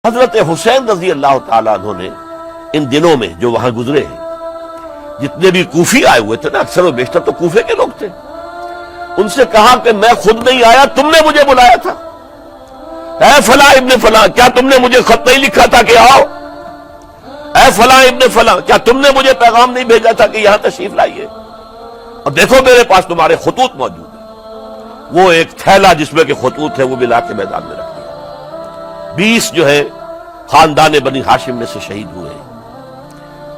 حضرت حسین رضی اللہ تعالیٰ عنہ نے ان دنوں میں جو وہاں گزرے ہیں، جتنے بھی کوفی آئے ہوئے تھے نا، اکثر و بیشتر تو کوفے کے لوگ تھے، ان سے کہا کہ میں خود نہیں آیا، تم نے مجھے بلایا تھا، اے فلاں ابن فلاں، کیا تم نے مجھے خط نہیں لکھا تھا کہ آؤ؟ اے فلاں ابن فلاں، کیا تم نے مجھے پیغام نہیں بھیجا تھا کہ یہاں تشریف لائیے؟ اور دیکھو میرے پاس تمہارے خطوط موجود ہیں۔ وہ ایک تھیلا جس میں کہ خطوط ہے وہ بھی لا کے میدان میں رکھ دیا۔ 20 جو ہے خاندان بنی ہاشم میں سے شہید ہوئے ہیں۔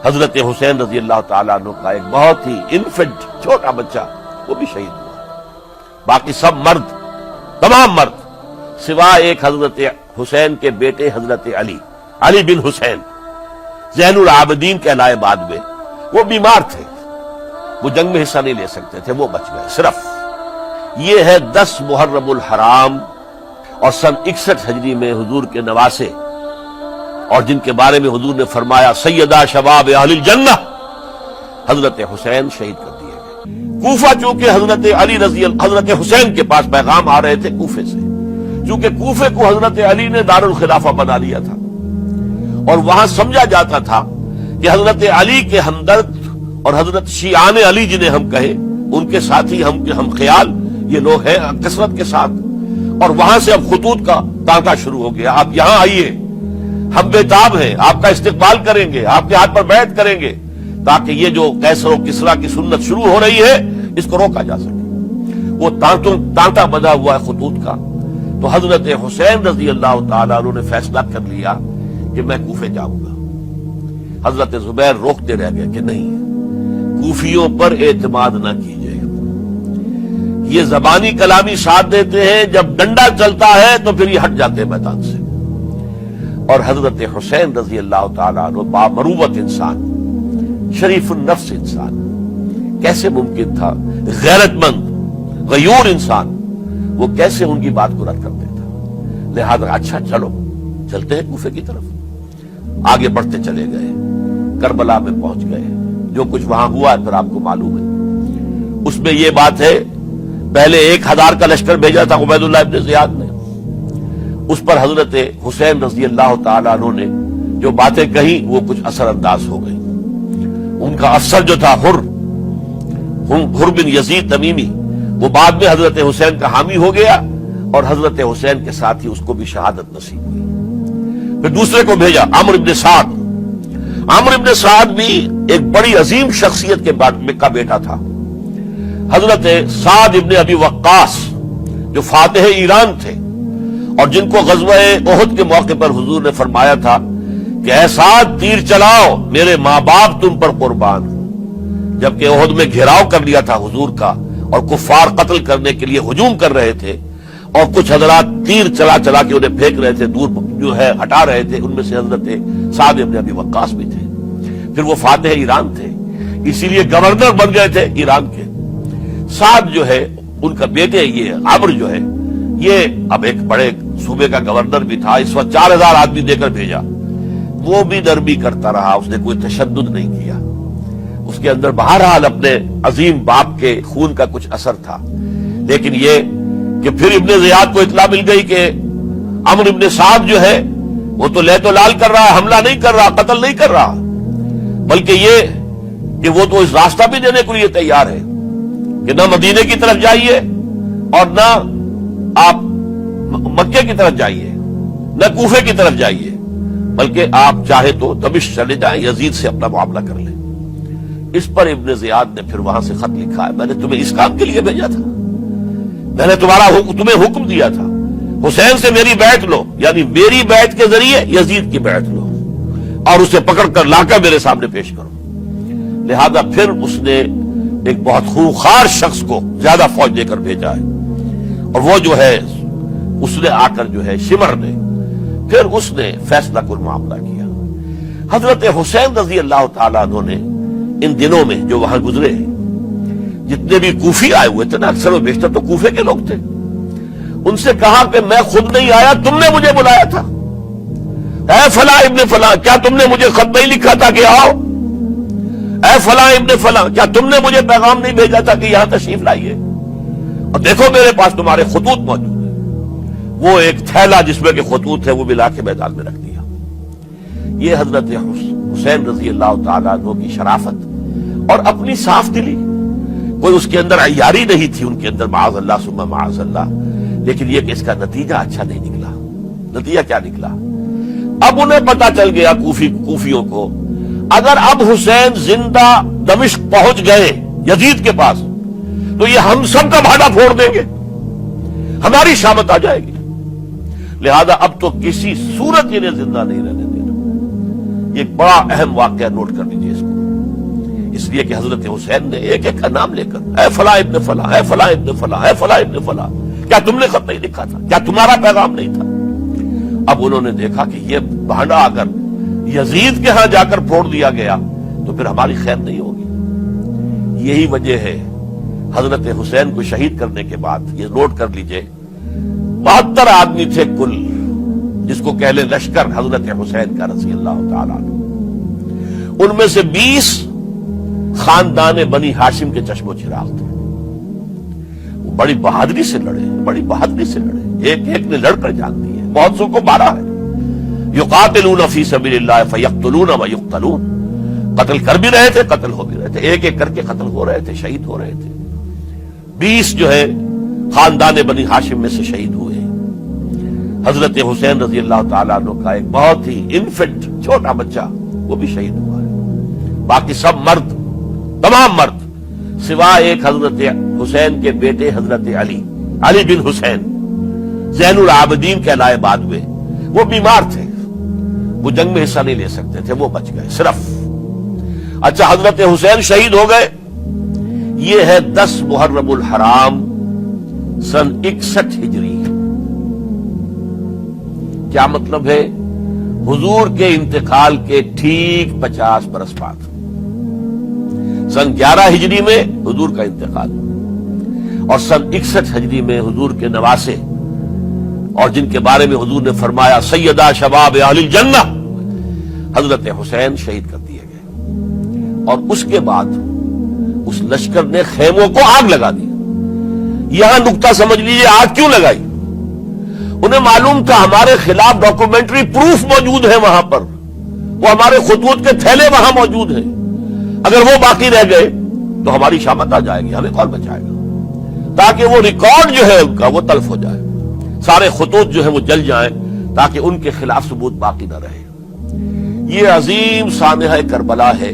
حضرت حسین رضی اللہ تعالیٰ عنہ کا ایک بہت ہی انفنٹ چھوٹا بچہ وہ بھی شہید ہوا، باقی سب مرد، تمام مرد، سوائے ایک حضرت حسین کے بیٹے حضرت علی بن حسین زین العابدین کہلائے بعد میں، وہ بیمار تھے، وہ جنگ میں حصہ نہیں لے سکتے تھے، وہ بچ گئے۔ صرف یہ ہے 10 محرم الحرام اور سن 61 ہجری میں حضور کے نواسے، اور جن کے بارے میں حضور نے فرمایا سیدہ شباب اہل الجنہ، حضرت حسین شہید کر دیے گئے۔ کوفہ چونکہ حضرت حسین کے پاس پیغام آ رہے تھے کوفے سے، چونکہ کوفے کو حضرت علی نے دار الخلافہ بنا لیا تھا، اور وہاں سمجھا جاتا تھا کہ حضرت علی کے ہمدرد اور حضرت شیعان علی جنہیں ہم کہیں، ان کے ساتھی ہم خیال یہ لوگ ہیں کثرت کے ساتھ، اور وہاں سے اب خطوط کا تانکا شروع ہو گیا، آپ یہاں آئیے، ہم بےتاب ہیں، آپ کا استقبال کریں گے، آپ کے ہاتھ پر بیعت کریں گے، تاکہ یہ جو کیسر و کسریٰ کی سنت شروع ہو رہی ہے اس کو روکا جا سکے۔ وہ تانتا بنا ہوا ہے خطوط کا۔ تو حضرت حسین رضی اللہ تعالیٰ عنہ نے فیصلہ کر لیا کہ میں کوفے جاؤں گا۔ حضرت زبیر روکتے رہ گئے کہ نہیں، کوفیوں پر اعتماد نہ کیجیے، یہ زبانی کلامی ساتھ دیتے ہیں، جب ڈنڈا چلتا ہے تو پھر یہ ہٹ جاتے ہیں میدان سے۔ اور حضرت حسین رضی اللہ تعالیٰ عنہ بامروت انسان، شریف النفس انسان، کیسے ممکن تھا غیرت مند غیور انسان وہ کیسے ان کی بات کو رد کر دیتا؟ لہذا اچھا چلو چلتے ہیں کوفے کی طرف۔ آگے بڑھتے چلے گئے، کربلا میں پہنچ گئے، جو کچھ وہاں ہوا پھر آپ کو معلوم ہے۔ اس میں یہ بات ہے، پہلے 1000 کا لشکر بھیجا تھا عبید اللہ ابن زیاد نے، اس پر حضرت حسین رضی اللہ تعالیٰ عنہ نے جو باتیں کہیں وہ کچھ اثر انداز ہو گئی۔ ان کا افسر جو تھا حر بن یزید تمیمی، وہ بعد میں حضرت حسین کا حامی ہو گیا، اور حضرت حسین کے ساتھ ہی اس کو بھی شہادت نصیب ہوئی۔ پھر دوسرے کو بھیجا عمرو ابن سعد۔ عمرو ابن سعد بھی ایک بڑی عظیم شخصیت کا بیٹا تھا، حضرت سعد ابن ابی وقاص جو فاتح ایران تھے، اور جن کو غزوہ احد کے موقع پر حضور نے فرمایا تھا کہ اے سعد تیر چلاؤ، میرے ماں باپ تم پر قربان ہوں، جبکہ احد میں گھیراؤ کر لیا تھا حضور کا، اور کفار قتل کرنے کے لیے ہجوم کر رہے تھے، اور کچھ حضرات تیر چلا چلا کے انہیں پھینک رہے تھے، دور جو ہے ہٹا رہے تھے، ان میں سے حضرت سعد ابن ابی وقاص بھی تھے۔ پھر وہ فاتح ایران تھے، اسی لیے گورنر بن گئے تھے ایران کے۔ سعد جو ہے ان کا بیٹے، یہ عمرو جو ہے، یہ اب ایک بڑے صوبے کا گورنر بھی تھا، اس وقت 4000 آدمی دے کر بھیجا، وہ بھی نرمی کرتا رہا، اس نے کوئی تشدد نہیں کیا، اس کے اندر بہرحال اپنے عظیم باپ کے خون کا کچھ اثر تھا۔ لیکن یہ کہ پھر ابن زیاد کو اطلاع مل گئی کہ عمرو ابن سعد جو ہے وہ تو لے تو لال کر رہا ہے، حملہ نہیں کر رہا، قتل نہیں کر رہا، بلکہ یہ کہ وہ تو اس راستہ بھی دینے کے لیے تیار ہے کہ نہ مدینے کی طرف جائیے اور نہ آپ مکے کی طرف جائیے، نہ کوفے کی طرف جائیے، بلکہ آپ چاہے تو دمشق چلے جائیں، یزید سے اپنا معاملہ کر لیں۔ اس پر ابن زیاد نے پھر وہاں سے خط لکھا ہے، میں نے تمہیں اس کام کے لیے بھیجا تھا، میں نے تمہیں حکم دیا تھا حسین سے میری بیعت لو، یعنی میری بیعت کے ذریعے یزید کی بیعت لو، اور اسے پکڑ کر لا کر میرے سامنے پیش کرو۔ لہذا پھر اس نے ایک بہت خوخار شخص کو زیادہ فوج دے کر بھیجا ہے، اور وہ جو ہے اس نے آ کر جو ہے شمر نے پھر اس نے فیصلہ کن معاملہ کیا۔ حضرت حسین رضی اللہ تعالیٰ عنہ نے ان دنوں میں جو وہاں گزرے ہیں، جتنے بھی کوفی آئے ہوئے تھے نا، اکثر و بیشتر تو کوفے کے لوگ تھے، ان سے کہا کہ میں خود نہیں آیا، تم نے مجھے بلایا تھا، اے فلاں ابن فلاں، کیا تم نے مجھے خط نہیں لکھا تھا کہ آؤ؟ اے فلاں ابن فلاں، کیا تم نے مجھے پیغام نہیں بھیجا تھا کہ یہاں تشریف لائیے؟ اور دیکھو میرے پاس تمہارے خطوط موجود ہیں۔ وہ ایک تھیلا جس میں کہ خطوط ہے وہ بھی لا کے میدان میں رکھ دیا۔ یہ حضرت حسین رضی اللہ تعالیٰ عنہ کی شرافت اور اپنی صاف دلی، کوئی اس کے اندر عیاری نہیں تھی ان کے اندر، معاذ اللہ ثم معاذ اللہ، لیکن یہ کہ اس کا نتیجہ اچھا نہیں نکلا۔ نتیجہ کیا نکلا؟ اب انہیں پتا چل گیا کوفیوں کو، اگر اب حسین زندہ دمشق پہنچ گئے یزید کے پاس تو یہ ہم سب کا بھاڑا پھوڑ دیں گے، ہماری شامت آ جائے گی، لہذا اب تو کسی صورت انہیں زندہ نہیں رہنے دینا۔ یہ ایک بڑا اہم واقعہ، نوٹ کر لیجیے اس کو، اس لیے کہ حضرت حسین نے ایک ایک کا نام لے کر، اے فلاں ابن فلاں، اے فلاں ابن فلاں، اے فلاں ابن فلاں، کیا تم نے خط نہیں لکھا تھا؟ کیا تمہارا پیغام نہیں تھا؟ اب انہوں نے دیکھا کہ یہ بھانڈا اگر یزید کے ہاں جا کر پھوڑ دیا گیا تو پھر ہماری خیر نہیں ہوگی۔ یہی وجہ ہے حضرت حسین کو شہید کرنے کے بعد، یہ نوٹ کر لیجئے، 72 آدمی تھے کل، جس کو کہہ لیں لشکر حضرت حسین کا رضی اللہ تعالیٰ عنہ، ان میں سے 20 خاندان بنی ہاشم کے چشم و چراغ تھے۔ وہ بڑی بہادری سے لڑے، بڑی بہادری سے لڑے، ایک ایک نے لڑ کر جان دی ہے، بہت سو کو مارا ہے۔ یقاتلون فی سبیل اللہ فیقتلون ویقتلون، قتل کر بھی رہے تھے، قتل ہو بھی رہے تھے، ایک ایک کر کے قتل ہو رہے تھے، شہید ہو رہے تھے۔ 20 جو ہے خاندان بنی ہاشم میں سے شہید ہوئے۔ حضرت حسین رضی اللہ تعالیٰ عنہ کا ایک بہت ہی انفنٹ چھوٹا بچہ وہ بھی شہید ہوا ہے۔ باقی سب مرد، تمام مرد، سوائے ایک حضرت حسین کے بیٹے حضرت علی بن حسین زین العابدین کہلائے بعد ہوئے، وہ بیمار تھے، وہ جنگ میں حصہ نہیں لے سکتے تھے، وہ بچ گئے صرف۔ اچھا، حضرت حسین شہید ہو گئے، یہ ہے 10 محرم الحرام سن 61 ہجری۔ کیا مطلب ہے؟ حضور کے انتقال کے ٹھیک 50 برس بعد، سن 11 ہجری میں حضور کا انتقال، اور سن 61 ہجری میں حضور کے نواسے، اور جن کے بارے میں حضور نے فرمایا سیدہ شباب اہل الجنہ، حضرت حسین شہید کر دیے گئے۔ اور اس کے بعد اس لشکر نے خیموں کو آگ لگا دی۔ یہاں نقطہ سمجھ لیجیے، آگ کیوں لگائی؟ انہیں معلوم تھا ہمارے خلاف ڈاکومنٹری پروف موجود ہے وہاں پر، وہ ہمارے خطوط کے تھیلے وہاں موجود ہیں، اگر وہ باقی رہ گئے تو ہماری شامت آ جائے گی، ہمیں کون بچائے گا؟ تاکہ وہ ریکارڈ جو ہے ان کا وہ تلف ہو جائے، سارے خطوط جو ہیں وہ جل جائیں، تاکہ ان کے خلاف ثبوت باقی نہ رہے۔ یہ عظیم سانحہ کربلا ہے